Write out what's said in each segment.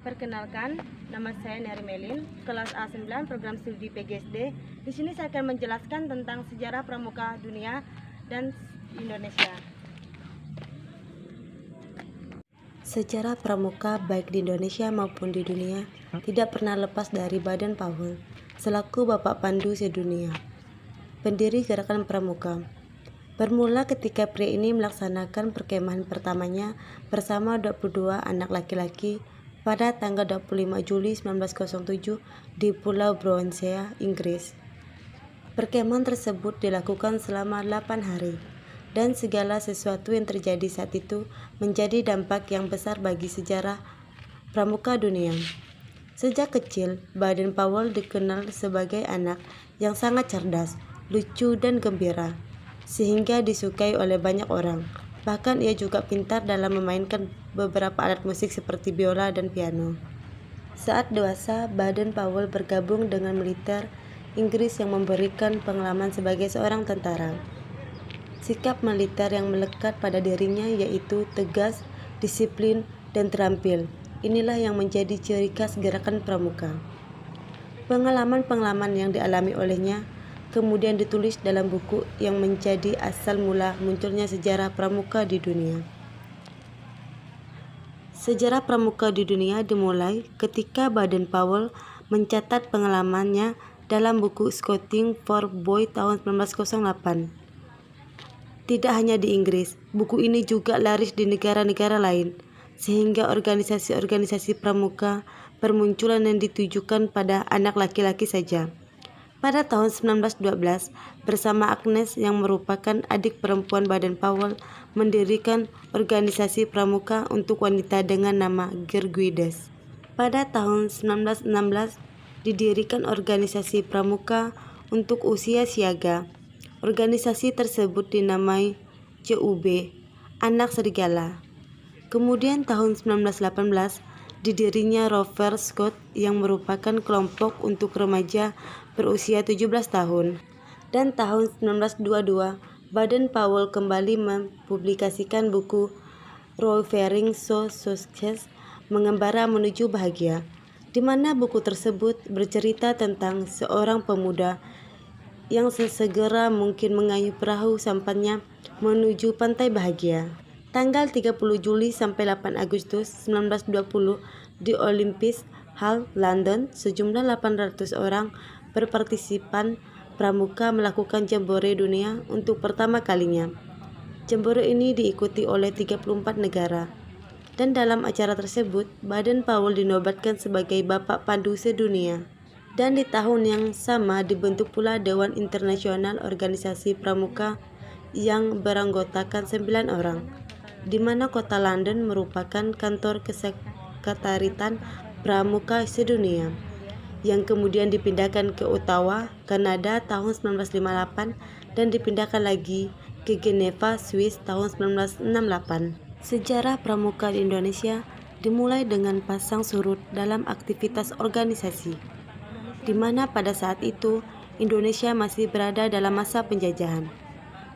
Perkenalkan, nama saya Neri Melin, kelas A9 program studi PGSD. Di sini saya akan menjelaskan tentang sejarah pramuka dunia dan Indonesia. Sejarah pramuka baik di Indonesia maupun di dunia tidak pernah lepas dari Baden-Powell selaku Bapak Pandu sedunia, pendiri gerakan pramuka. Bermula ketika pria ini melaksanakan perkemahan pertamanya bersama 22 anak laki-laki pada tanggal 25 Juli 1907 di Pulau Brownsea, Inggris. Perkemahan tersebut dilakukan selama 8 hari. Dan segala sesuatu yang terjadi saat itu menjadi dampak yang besar bagi sejarah pramuka dunia. Sejak kecil, Baden-Powell dikenal sebagai anak yang sangat cerdas, lucu, dan gembira, sehingga disukai oleh banyak orang. Bahkan ia juga pintar dalam memainkan beberapa alat musik seperti biola dan piano. Saat dewasa, Baden-Powell bergabung dengan militer Inggris yang memberikan pengalaman sebagai seorang tentara. Sikap militer yang melekat pada dirinya yaitu tegas, disiplin, dan terampil. Inilah yang menjadi ciri khas gerakan pramuka. Pengalaman-pengalaman yang dialami olehnya kemudian ditulis dalam buku yang menjadi asal mula munculnya sejarah pramuka di dunia. Sejarah pramuka di dunia dimulai ketika Baden-Powell mencatat pengalamannya dalam buku Scouting for Boys tahun 1908. Tidak hanya di Inggris, buku ini juga laris di negara-negara lain, sehingga organisasi-organisasi pramuka bermunculan yang ditujukan pada anak laki-laki saja. Pada tahun 1912, bersama Agnes yang merupakan adik perempuan Baden-Powell, mendirikan organisasi pramuka untuk wanita dengan nama Girgwides. Pada tahun 1916, didirikan organisasi pramuka untuk usia siaga. Organisasi tersebut dinamai CUB, Anak Serigala. Kemudian tahun 1918 didirinya Rover Scout yang merupakan kelompok untuk remaja berusia 17 tahun. Dan tahun 1922 Baden-Powell kembali mempublikasikan buku Rovering So Success, Mengembara Menuju Bahagia, di mana buku tersebut bercerita tentang seorang pemuda yang sesegera mungkin mengayuh perahu sampannya menuju pantai bahagia. Tanggal 30 Juli sampai 8 Agustus 1920 di Olympic Hall, London, sejumlah 800 orang berpartisipan pramuka melakukan jambore dunia untuk pertama kalinya. Jambore ini diikuti oleh 34 negara. Dan dalam acara tersebut, Baden-Powell dinobatkan sebagai Bapak Pandu sedunia. Dan di tahun yang sama dibentuk pula Dewan Internasional Organisasi Pramuka yang beranggotakan 9 orang, di mana kota London merupakan kantor kesekretariatan pramuka sedunia, yang kemudian dipindahkan ke Ottawa, Kanada tahun 1958 dan dipindahkan lagi ke Geneva, Swiss tahun 1968. Sejarah pramuka di Indonesia dimulai dengan pasang surut dalam aktivitas organisasi, di mana pada saat itu Indonesia masih berada dalam masa penjajahan,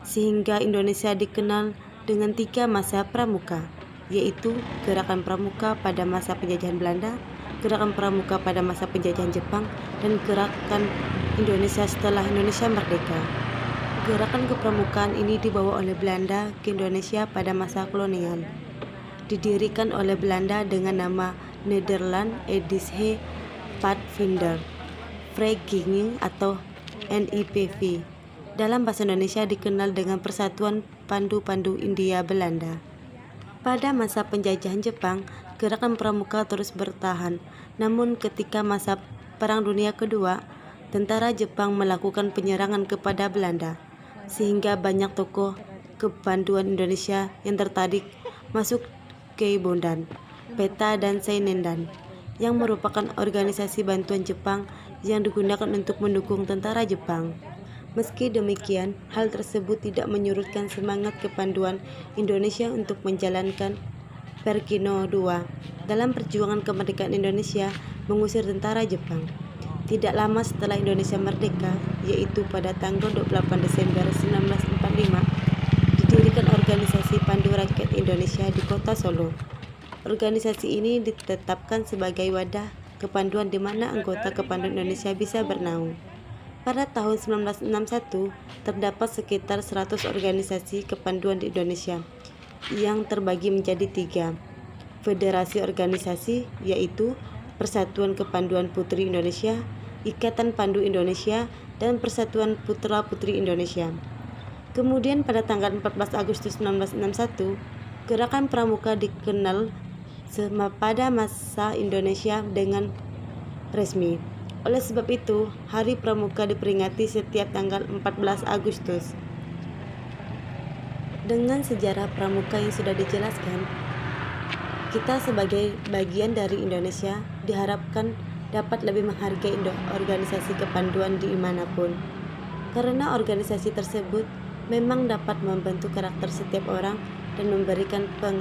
sehingga Indonesia dikenal dengan 3 masa pramuka, yaitu gerakan pramuka pada masa penjajahan Belanda, gerakan pramuka pada masa penjajahan Jepang, dan gerakan Indonesia setelah Indonesia merdeka. Gerakan kepramukaan ini dibawa oleh Belanda ke Indonesia pada masa kolonial. Didirikan oleh Belanda dengan nama Nederland Edische Padvinder Vereniging atau NIPV. Dalam bahasa Indonesia dikenal dengan Persatuan Pandu-Pandu India Belanda. Pada masa penjajahan Jepang, gerakan pramuka terus bertahan. Namun ketika masa Perang Dunia Kedua, tentara Jepang melakukan penyerangan kepada Belanda, sehingga banyak tokoh kepanduan Indonesia yang tertarik masuk ke Bondan, Peta, dan Sainendan, yang merupakan organisasi bantuan Jepang yang digunakan untuk mendukung tentara Jepang. Meski demikian, hal tersebut tidak menyurutkan semangat kepanduan Indonesia untuk menjalankan Perkino II dalam perjuangan kemerdekaan Indonesia mengusir tentara Jepang. Tidak lama setelah Indonesia merdeka, yaitu pada tanggal 28 Desember 1945, didirikan organisasi Pandu Rakyat Indonesia di kota Solo. organisasi ini ditetapkan sebagai wadah kepanduan di mana anggota kepanduan Indonesia bisa bernaung. Pada tahun 1961, terdapat sekitar 100 organisasi kepanduan di Indonesia yang terbagi menjadi 3 federasi organisasi, yaitu Persatuan Kepanduan Putri Indonesia, Ikatan Pandu Indonesia, dan Persatuan Putra Putri Indonesia. Kemudian pada tanggal 14 Agustus 1961, Gerakan Pramuka dikenal pada masa Indonesia dengan resmi. Oleh sebab itu, Hari Pramuka diperingati setiap tanggal 14 Agustus. Dengan sejarah pramuka yang sudah dijelaskan, kita sebagai bagian dari Indonesia diharapkan dapat lebih menghargai organisasi kepanduan dimanapun, karena organisasi tersebut memang dapat membentuk karakter setiap orang dan memberikan pengalaman